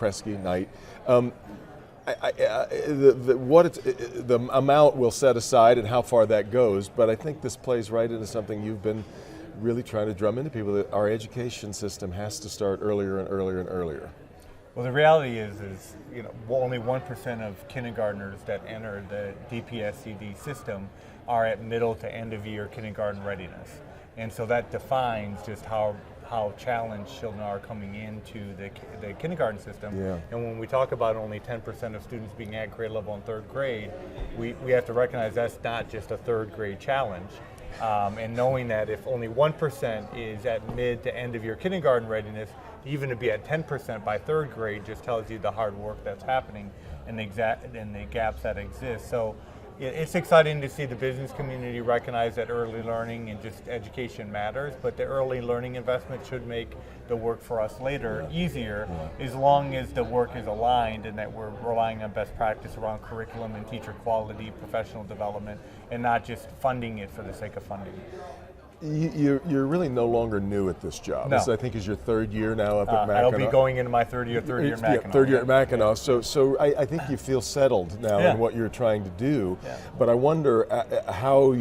Kresge, Knight. The amount we'll set aside and how far that goes, but I think this plays right into something you've been really trying to drum into people, that our education system has to start earlier and earlier and earlier. Well, the reality is only 1% of kindergartners that enter the DPSCD system are at middle to end of year kindergarten readiness. And so that defines just how challenged children are coming into the kindergarten system. Yeah. And when we talk about only 10% of students being at grade level in third grade, we have to recognize that's not just a third grade challenge. And knowing that if only 1% is at mid to end of year kindergarten readiness, even to be at 10% by third grade just tells you the hard work that's happening and the gaps that exist. So it's exciting to see the business community recognize that early learning and just education matters, but the early learning investment should make the work for us later easier, as long as the work is aligned and that we're relying on best practice around curriculum and teacher quality, professional development, and not just funding it for the sake of funding. You're really no longer new at this job. No. This, I think, is your third year now up at Mackinac. I'll be going into my third year at Mackinac. Third year at Mackinac. So I think you feel settled now in what you're trying to do. Yeah. But I wonder how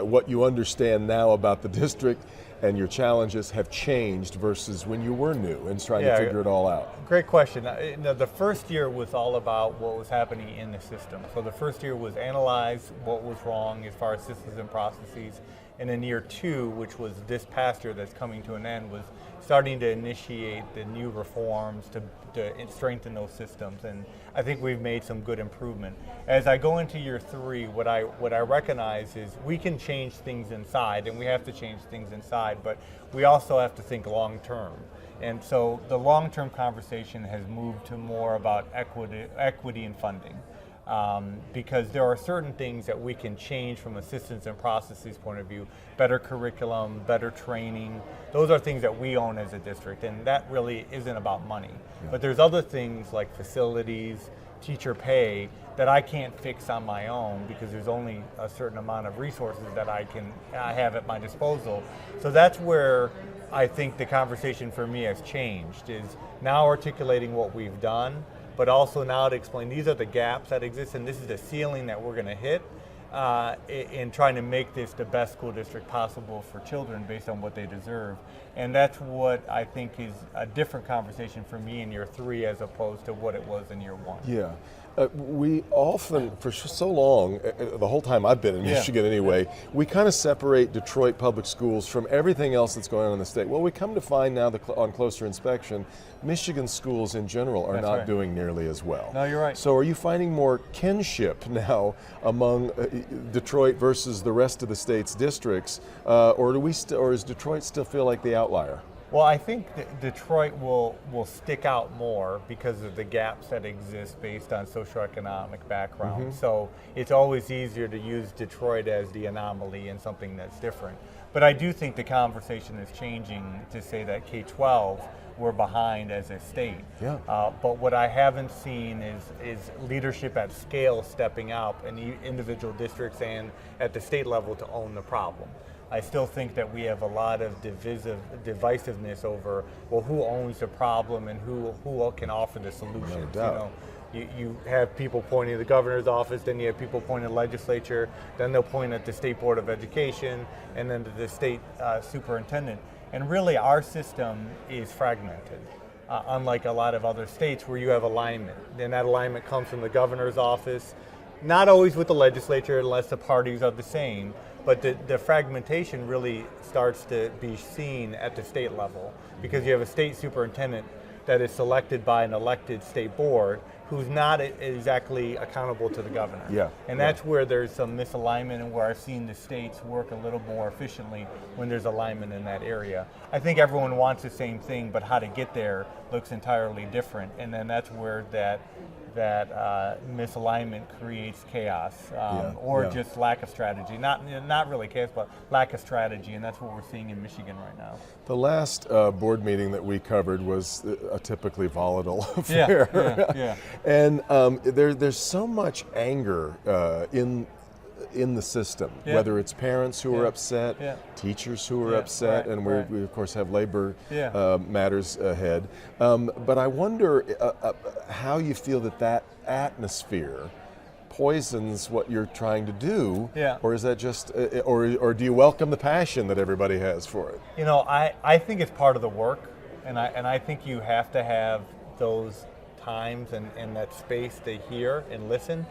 what you understand now about the district and your challenges have changed versus when you were new and trying to figure it all out. Great question. The first year was all about what was happening in the system. So the first year was analyze what was wrong as far as systems and processes. And in year two, which was this past year that's coming to an end, was starting to initiate the new reforms to strengthen those systems. And I think we've made some good improvement. As I go into year three, what I recognize is we can change things inside, and we have to change things inside, but we also have to think long term. And so the long-term conversation has moved to more about equity and funding. Because there are certain things that we can change from a systems and processes point of view, better curriculum, better training. Those are things that we own as a district, and that really isn't about money. Yeah. But there's other things like facilities, teacher pay, that I can't fix on my own because there's only a certain amount of resources that I have at my disposal. So that's where I think the conversation for me has changed, is now articulating what we've done, but also now to explain these are the gaps that exist and this is the ceiling that we're going to hit in trying to make this the best school district possible for children based on what they deserve. And that's what I think is a different conversation for me in year three as opposed to what it was in year one. Yeah. We often, for so long, the whole time I've been in Michigan anyway, we kind of separate Detroit public schools from everything else that's going on in the state. Well, we come to find now on closer inspection, Michigan schools in general are not doing nearly as well. No, you're right. So are you finding more kinship now among Detroit versus the rest of the state's districts, or does Detroit still feel like the outlier? Well, I think that Detroit will stick out more because of the gaps that exist based on socioeconomic background. Mm-hmm. So it's always easier to use Detroit as the anomaly and something that's different. But I do think the conversation is changing to say that K-12 we're behind as a state. Yeah. But what I haven't seen is leadership at scale stepping up in the individual districts and at the state level to own the problem. I still think that we have a lot of divisiveness over, well, who owns the problem and who can offer the solutions. No doubt. You have people pointing at the governor's office, then you have people pointing at the legislature, then they'll point at the State Board of Education, and then to the state superintendent. And really our system is fragmented, unlike a lot of other states where you have alignment. And that alignment comes from the governor's office, not always with the legislature unless the parties are the same. But the fragmentation really starts to be seen at the state level because you have a state superintendent that is selected by an elected state board who's not exactly accountable to the governor. Yeah. And that's where there's some misalignment and where I've seen the states work a little more efficiently when there's alignment in that area. I think everyone wants the same thing, but how to get there looks entirely different. And then that's where that misalignment creates chaos or just lack of strategy. Not really chaos, but lack of strategy, and that's what we're seeing in Michigan right now. The last board meeting that we covered was a typically volatile affair. Yeah. And there's so much anger in the system, Yeah. whether it's parents who are Yeah. upset, Yeah. teachers who are Yeah, upset, right, and right. we of course have labor Yeah. matters ahead. But I wonder how you feel that atmosphere poisons what you're trying to do, Yeah. or is that just, or do you welcome the passion that everybody has for it? You know, I think it's part of the work, and I think you have to have those times and that space to hear and listen.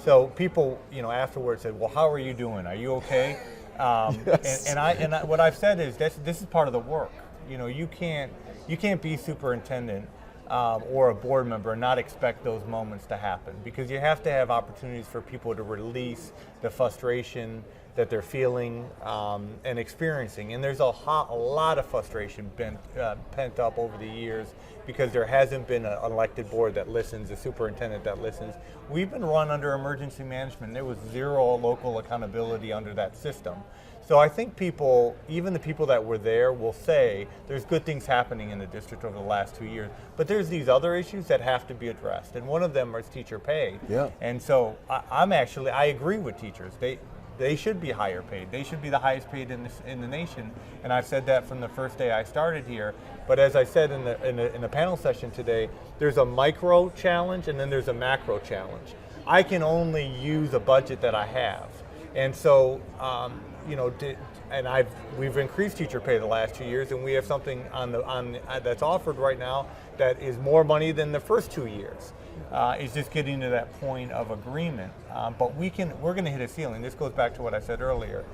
So people, afterwards said, "Well, how are you doing? Are you okay?" Yes. And what I've said is this is part of the work. You can't be superintendent or a board member and not expect those moments to happen, because you have to have opportunities for people to release the frustration that they're feeling and experiencing. And there's a lot of frustration pent up over the years because there hasn't been an elected board that listens, a superintendent that listens. We've been run under emergency management. There was zero local accountability under that system. So I think people, even the people that were there, will say there's good things happening in the district over the last 2 years, but there's these other issues that have to be addressed, and one of them is teacher pay. Yeah. And so I agree with teachers. They should be higher paid. They should be the highest paid in the nation, and I've said that from the first day I started here. But as I said in the panel session today, there's a micro challenge and then there's a macro challenge. I can only use a budget that I have, and so we've increased teacher pay the last 2 years, and we have something that's offered right now that is more money than the first 2 years. It's just getting to that point of agreement. But we're going to hit a ceiling. This goes back to what I said earlier.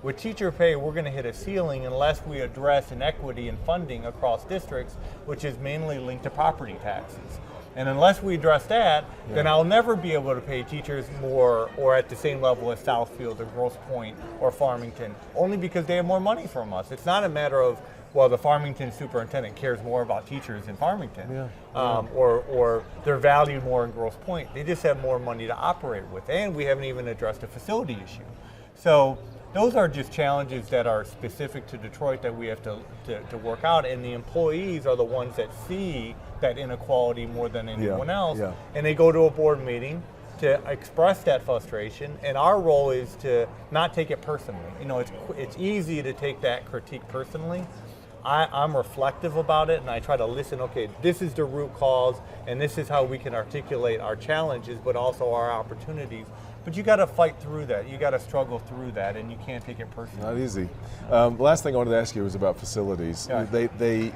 With teacher pay, we're going to hit a ceiling unless we address inequity in funding across districts, which is mainly linked to property taxes. And unless we address that, then I'll never be able to pay teachers more or at the same level as Southfield or Grosse Pointe or Farmington, only because they have more money from us. It's not a matter of, well, the Farmington superintendent cares more about teachers in Farmington, or they're valued more in Grosse Pointe. They just have more money to operate with, and we haven't even addressed a facility issue. So those are just challenges that are specific to Detroit that we have to work out, and the employees are the ones that see that inequality more than anyone else, and they go to a board meeting to express that frustration, and our role is to not take it personally. It's easy to take that critique personally. I'm reflective about it, and I try to listen, okay, this is the root cause, and this is how we can articulate our challenges, but also our opportunities. But you got to fight through that. You got to struggle through that, and you can't take it personally. Not easy. The last thing I wanted to ask you was about facilities. Yeah.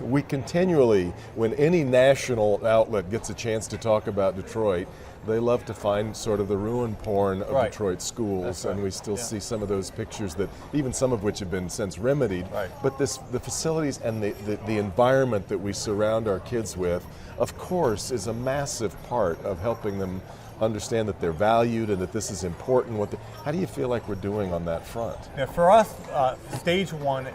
We continually, when any national outlet gets a chance to talk about Detroit, they love to find sort of the ruin porn of Detroit schools, and we still see some of those pictures that, even some of which have been since remedied. Right. But the facilities and the environment that we surround our kids with, of course, is a massive part of helping them understand that they're valued and that this is important. How do you feel like we're doing on that front? Yeah, for us, stage one,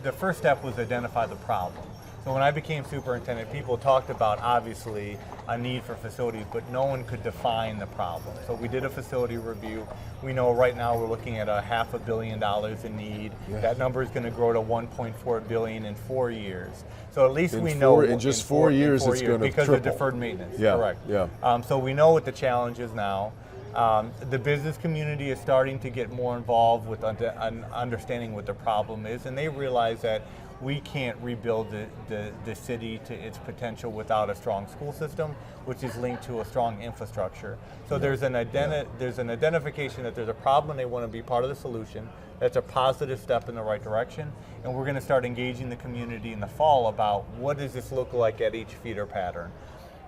the first step was identify the problem. So when I became superintendent, people talked about, obviously, a need for facilities, but no one could define the problem. So we did a facility review. We know right now we're looking at $500 million in need. Yeah. That number is going to grow to $1.4 billion in 4 years. So at least we know in just 4 years it's going to because triple. of deferred maintenance. Yeah. Correct. Yeah. So we know what the challenge is now. The business community is starting to get more involved with understanding what the problem is, and they realize that we can't rebuild the city to its potential without a strong school system, which is linked to a strong infrastructure. So there's an identification that there's a problem and they want to be part of the solution. That's a positive step in the right direction, and we're going to start engaging the community in the fall about what does this look like at each feeder pattern.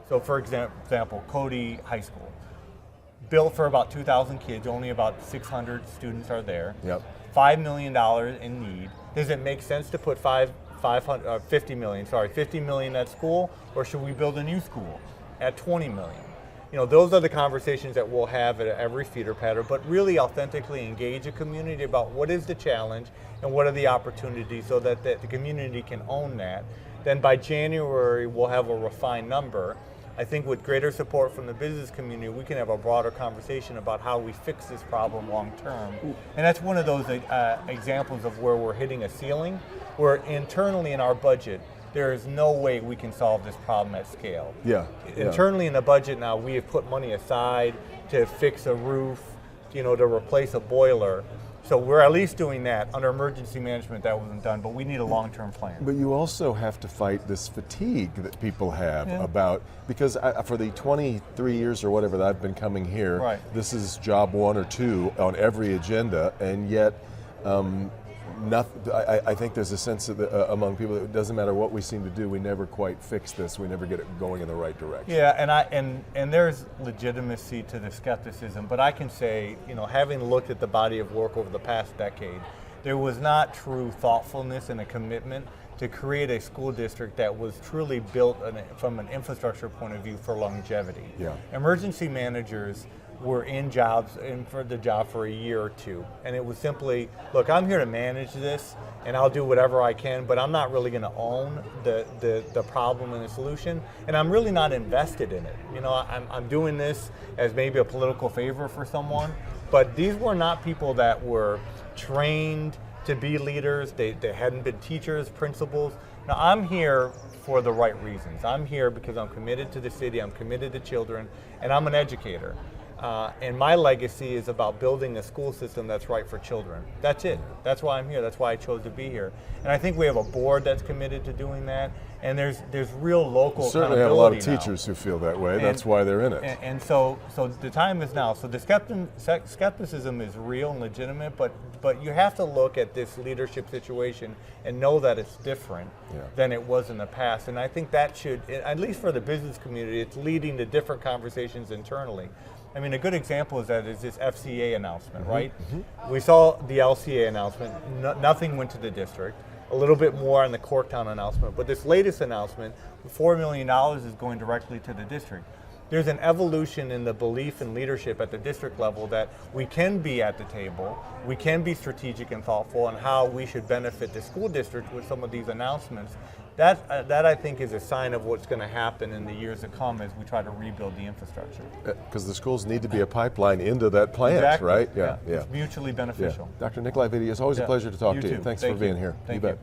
So for example, Cody High School, built for about 2,000 kids, only about 600 students are there. Yep. $5 million in need. Does it make sense to put $50 million at school, or should we build a new school at $20 million? Those are the conversations that we'll have at every feeder pattern, but really authentically engage a community about what is the challenge and what are the opportunities so that the community can own that. Then by January, we'll have a refined number. I think with greater support from the business community, we can have a broader conversation about how we fix this problem long term. And that's one of those examples of where we're hitting a ceiling, where internally in our budget, there is no way we can solve this problem at scale. Yeah. Internally in the budget now, we have put money aside to fix a roof, to replace a boiler. So we're at least doing that. Under emergency management, that wasn't done, but we need a long-term plan. But you also have to fight this fatigue that people have about, because for the 23 years or whatever that I've been coming here, this is job 1 or 2 on every agenda, and yet I think there's a sense among people that it doesn't matter what we seem to do, we never quite fix this, we never get it going in the right direction. Yeah, and there's legitimacy to the skepticism, but I can say, having looked at the body of work over the past decade, there was not true thoughtfulness and a commitment to create a school district that was truly built from an infrastructure point of view for longevity. Yeah. Emergency managers were in for the job for a year or 2. And it was simply, look, I'm here to manage this and I'll do whatever I can, but I'm not really gonna own the problem and the solution. And I'm really not invested in it. I'm doing this as maybe a political favor for someone, but these were not people that were trained to be leaders. They hadn't been teachers, principals. Now I'm here for the right reasons. I'm here because I'm committed to the city, I'm committed to children, and I'm an educator. And my legacy is about building a school system that's right for children. That's it. That's why I'm here. That's why I chose to be here. And I think we have a board that's committed to doing that. And there's real local accountability. Certainly have a lot of teachers who feel that way. That's why they're in it. And so the time is now. So the skepticism is real and legitimate, but you have to look at this leadership situation and know that it's different than it was in the past. And I think that should, at least for the business community, it's leading to different conversations internally. I mean, a good example is this FCA announcement, right? Mm-hmm. We saw the LCA announcement. Nothing went to the district. A little bit more on the Corktown announcement. But this latest announcement, $4 million is going directly to the district. There's an evolution in the belief and leadership at the district level that we can be at the table, we can be strategic and thoughtful on how we should benefit the school district with some of these announcements. That I think is a sign of what's going to happen in the years to come as we try to rebuild the infrastructure. Because the schools need to be a pipeline into that plant, right? Yeah. It's mutually beneficial. Dr. Nikolai Vitti, it's always a pleasure to talk to you. Thanks for being here. Thank you.